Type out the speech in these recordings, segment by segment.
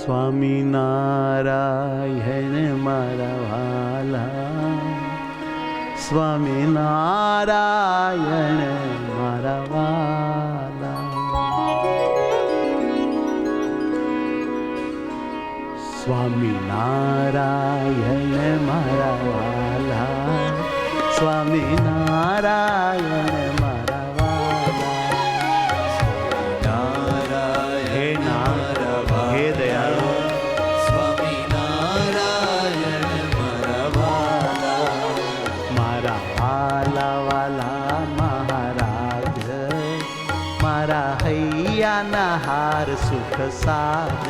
સ્વામિનારાયણ મારા વાલા, સ્વામિનારાયણ મારા વાલા, સ્વામિનારાયણ મારા વાલા, સ્વામિનારાયણ મારા વાલા, હે નાથ હે દયાળુ, સ્વામિનારાયણ મારા વાલા, મારા વાલા વાલા મહારાજ, મારા હૈયાના હાર સુખ સાજ,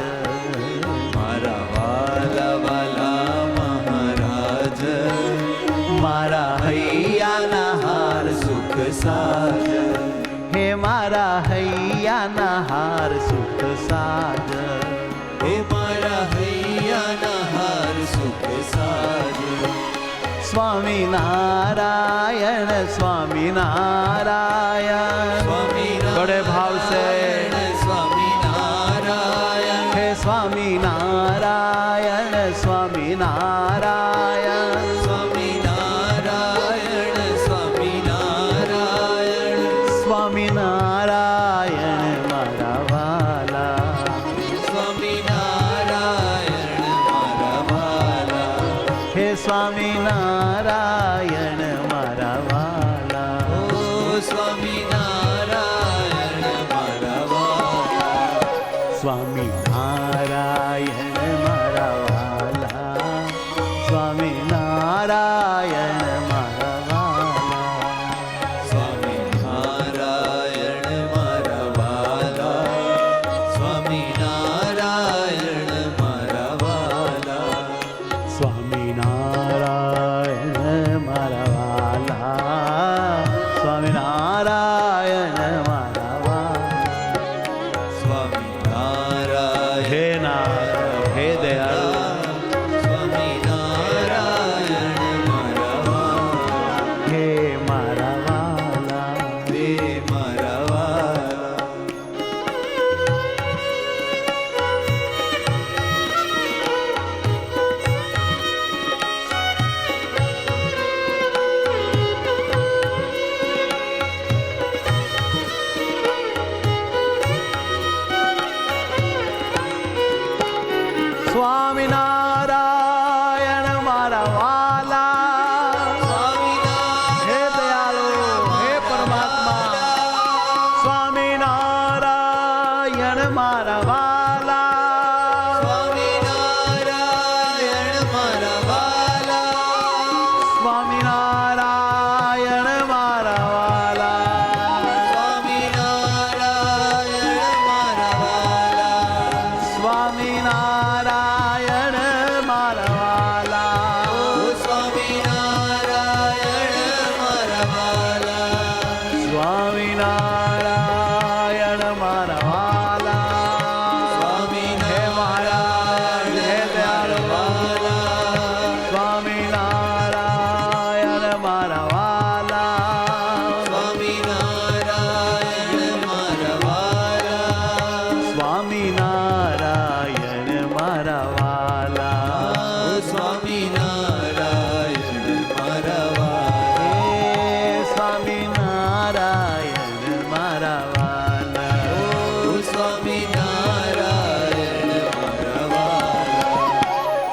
મારા વાલા વાલા મહારાજ, મારા હૈયાના હાર સુખ સાજ, હે મારા હૈયાના હાર સુખ સાજ, હે મારા હૈયાના હાર સુખ સાજ. સ્વામિનારાયણ સ્વામિનારાયણ બડે ભાવ સે સ્વામિનારાયણ, હે સ્વામિનારાયણ સ્વામિનારાયણ, સ્વામિનારાયણ સ્વામિનારાયણ, સ્વામિનારાયણ મારા વાલા, સ્વામિનારાયણ મારા વાલા, હે સ્વામિનારાયણ મારા વાલા, ઓ સ્વામિનારાયણ મારા વાલા, સ્વામિનારાયણ મારા વાલા, સ્વામિનારાયણ મારા વાલા, સ્વામિનારાયણ મારા વાલા, સ્વામિનારાયણ મારા વાલા, સ્વામિનારાયણ મારા વાલા, સ્વામિનારાયણ મારા વાલા, સ્વામિનારાયણ હે નાથ હે દયાળુ, સ્વામિનારાયણ મારા વાલા, હે મારા વાલા, હે મારા વાલા, સ્વામિનારાયણ મારા વાલા, હે દયાળુ હે પરમાત્મા, સ્વામિનારાયણ મારા વાલા, સ્વામિનારાયણ મારા વાલા, સ્વામિનારાયણ મારા વાલા, સ્વામિનારાયણ મારા વાલા, સ્વામિનારાયણ મારા વાલા, ઓ સ્વામિનારાયણ મારા વાલા, સ્વામિનારાયણ મારા વાલા, હે મહારાજ હે દયાળુ, સ્વામિનારાયણ મારા વાલા, સ્વામિનારાયણ મારા વાલા, સ્વામિનારાયણ મારા વાલા, ઓ સ્વામિનારાયણ મારા વાલા, હે સ્વામિનારાયણ મારા વાલા, ઓ સ્વામિનારાયણ મારા વાલા,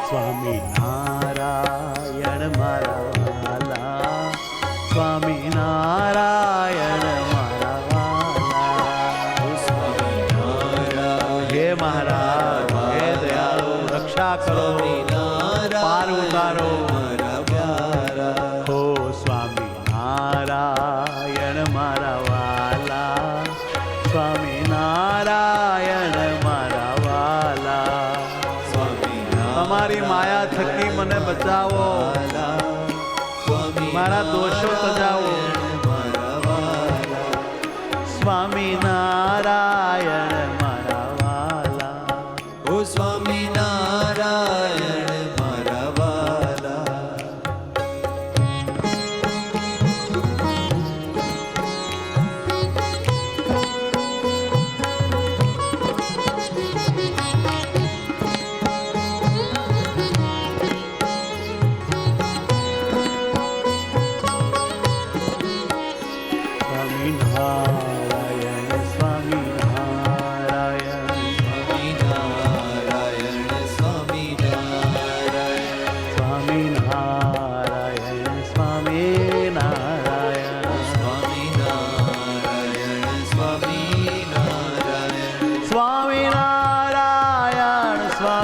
સ્વામિનારાયણ મારા વાલા, સ્વામિનારાયણ મારા વાલા, ઓ સ્વામિનારાયણ હે મહારાજ હે દયાળુ, રક્ષા કરો પાર ઉતારો, મારા વાલા, હો સ્વામિનારાયણ મારા વાલા, સ્વામિનારાયણ મારા વાલા, તમારી માયા થકી મને બચાવો, મારા દોષો સજાવો, મારા વાલા, સ્વામિનારાયણ મારા વાલા, ઓ સ્વામિનારાયણ મારા વાલા,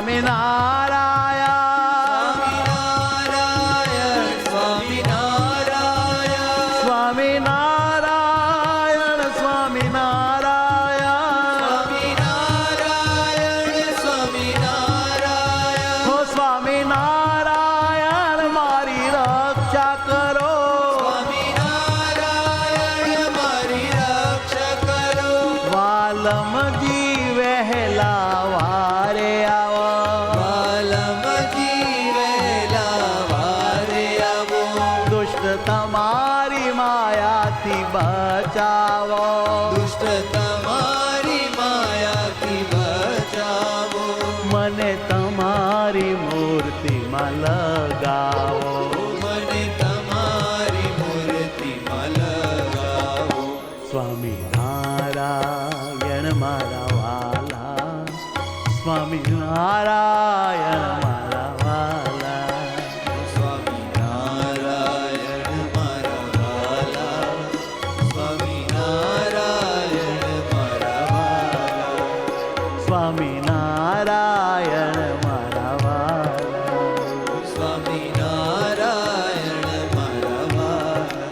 સ્વામિનારાયણ સ્વામિનારાયણ સ્વામિનારાયણ સ્વામિનારાયણ હો સ્વામિનારાયણ મારી રક્ષા કરો સ્વામિનારાયણ મારી રક્ષા કરો વાલમજી વહેલા વારે આવો વાલમજી વહેલા વારે આવો દુષ્ટ તમારી માયાથી બચાવો દુષ્ટ તમારી માયાથી બચાવો મને તમારી મૂર્તિમાં લગાવો મને તમારી મૂર્તિમાં લગાવો સ્વામિનારાયણ મારા વાલા સ્વામિનારાયણ મારા વાલા સ્વામિનારાયણ મારા વાલા સ્વામિનારાયણ મારા વાલા સ્વામિનારાયણ મારા વાલા સ્વામિનારાયણ મારા વાલા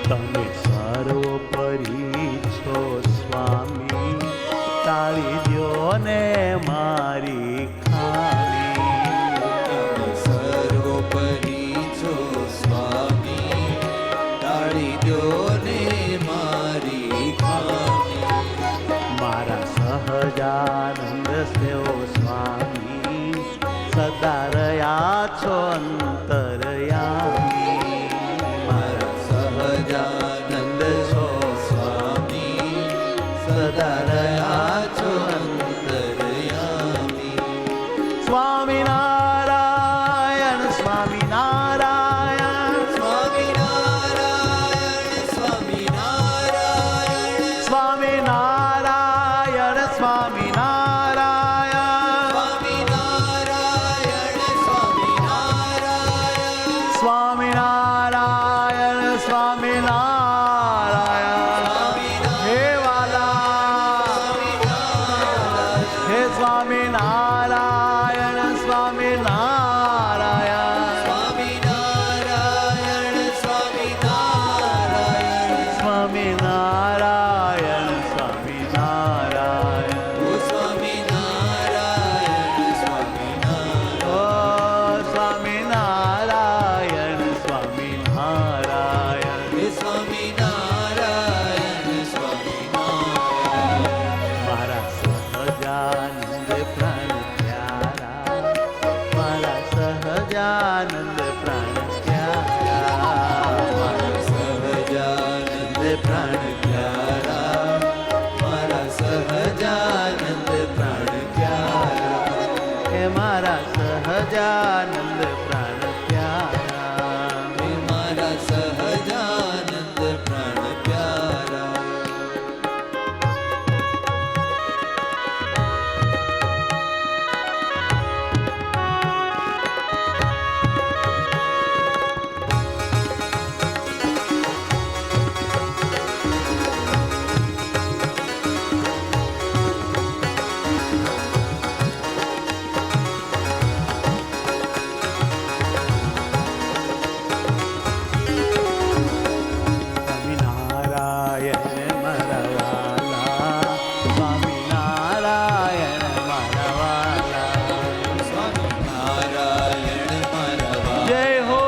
તમે સર્વોપરી છો સ્વામી તાળી દ્યો ને મારી ખામી તમે સર્વોપરી છો સ્વામી તાળી દ્યો ને મારી ખામી મારા સહજાનંદ સેવ સ્વામી સદા રહ્યા છો અંતરયામી મારા સહજાનંદ છો સ્વામી સદા રહ્યા છો અંતરયામી સ્વામિનારાયણ સ્વામિનારાયણ સ્વામિનારાયણ સ્વામિનારાયણ સ્વામિનારાયણ સ્વામિનારાયણ સ્વામિનારાયણ સ્વામિનારાયણ સ્વામિનારાયણ સ્વામિનારાયણ હે વાલા હે સ્વામિનારાયણ સ્વામિનારાયણ સ્વામિનારાયણ સ્વામિનારાયણ સ્વામિનારાયણ સ્વામિનારાયણ ઓ સ્વામિનારાયણ સ્વામિનારાયણ ઓ સ્વામિનારાયણ સ્વામિનારાયણ હે સ્વામિનારાયણ સ્વામિનારાયણ મારા સહજાનંદ પ્રાણ પ્યારા મારા સહજાનંદ પ્રાણ પ્યારા મારા સહજાનંદ પ્રાણ પ્યારા મારા સહજાનંદ પ્રાણ પ્યારા હે મારા સહજાનંદ પ્રાણ પ્યારા હે મારા સહજાનંદ પ્રાણ પ્યારા સ્વામિનારાયણ મારા વાલા સ્વામિનારાયણ મારા વાલા સ્વામિનારાયણ મારા વાલા જય હો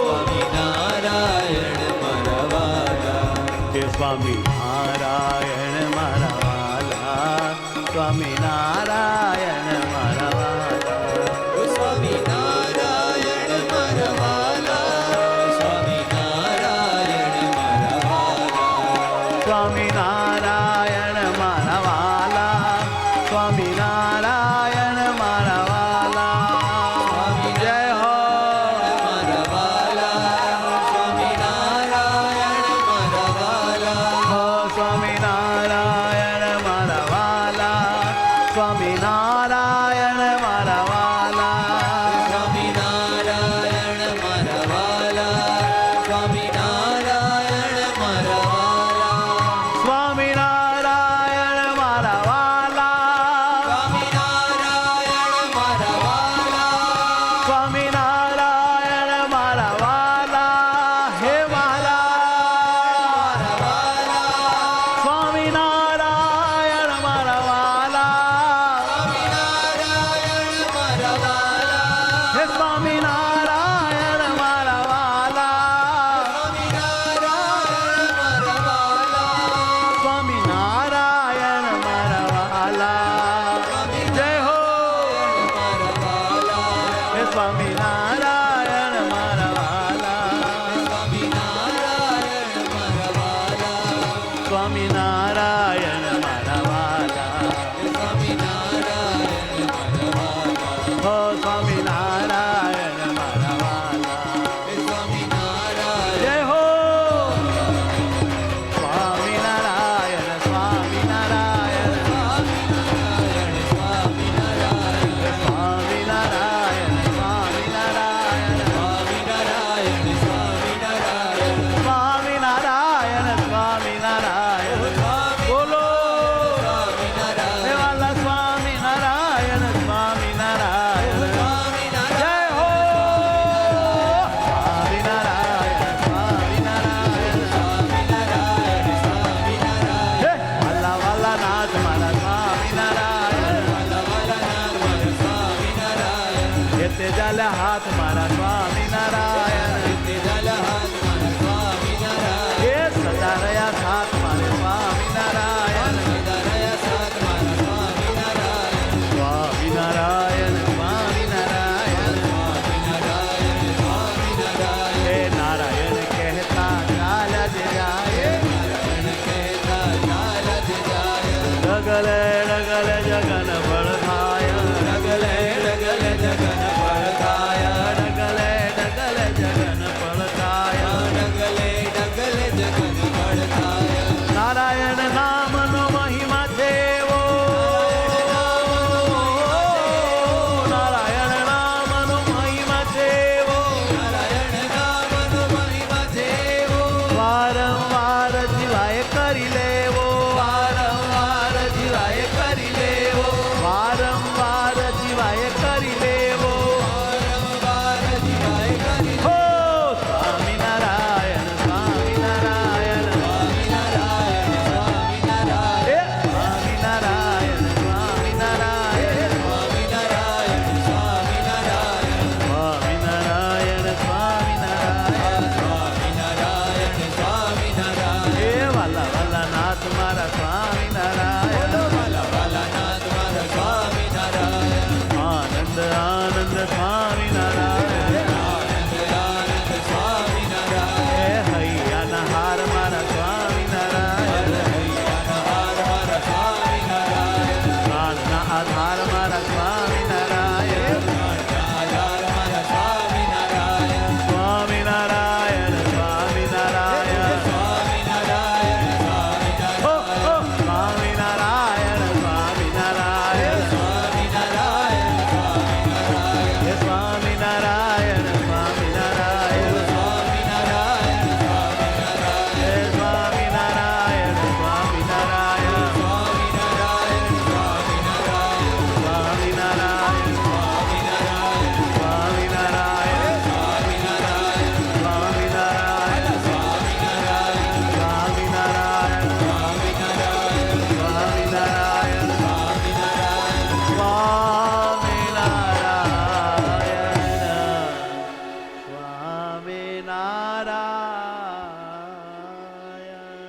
સ્વામિનારાયણ મારા વાલા હે સ્વામિનારાયણ મારા વાલા સ્વામિનારાયણ મારા વાલા ઓ સ્વામિનારાયણ મારા વાલા સ્વામિનારાયણ મારા વાલા સ્વામિનારાયણ મારા વાલા વાલા નાથ મારા સ્વામિનારાયણ એતે જાલે હાથ મારા સ્વામિનારાયણ એ સદા રહ્યા સાથ મારે સ્વામિનારાયણ સ્વામિનારાયણ સ્વામિનારાયણ હે નારાયણ કહેતા ચાલ જ જાય ડગલે ડગલે જગન ફળ થાય ડગલે ડગલે જગન ફળ થાય ડગલે ડગલે જગન ફળ થાય ડગલે ડગલે જગન ફળ થાય નારાયણ નામનો મહિમા દેવો નારાયણ નામનો મહિમા દેવો નારાયણ નામનો મહિમા દેવો વારંવાર જીવાય કરી લેવો વારંવાર જીવાય કરી લેવો વારંવાર જીવાય કરી લેવો વારંવાર જીવાય કરી હો સ્વામિનારાયણ સ્વામિનારાયણ સ્વામિનારાયણ સ્વામિનારાયણ સ્વામિનારાયણ સ્વામિનારાયણ સ્વામિનારાયણ સ્વામિનારાયણ સ્વામિનારાયણ સ્વામિનારાયણ હે વાલા વાલા નાથ મારા સ્વામિનારાયણ વાલા વાલા નાથ મારા સ્વામિનારાયણ આનંદ આનંદ સ્વામિનારાયણ આનંદ આનંદ સ્વામિનારાયણ હે હૈયાના હાર મારા સ્વામિનારાયણ હૈયાના હાર મારા સ્વામિનારાયણ પ્રાણના આધાર મારા સ્વામિનારાયણ પ્રાણના આધાર મારા સ્વામિનારાયણ સ્વામિનારાયણ સ્વામિનારાયણ સ્વામિનારાયણ સ્વામિનારાયણ સ્વામિનારાયણ સ્વામિનારાયણ હે સ્વામિનારાયણ સ્વામિનારાયણ સ્વામિનારાયણ હે સ્વામિનારાયણ સ્વામિનારાયણ સ્વામિનારાયણ સ્વામિનારાયણ સ્વામિનારાયણ સ્વામિનારાયણ સ્વામિનારાયણ સ્વામિનારાયણ સ્વામિનારાયણ સ્વામિનારાયણ સ્વામિનારાયણ સ્વામિનારાયણ સ્વામિનારાયણ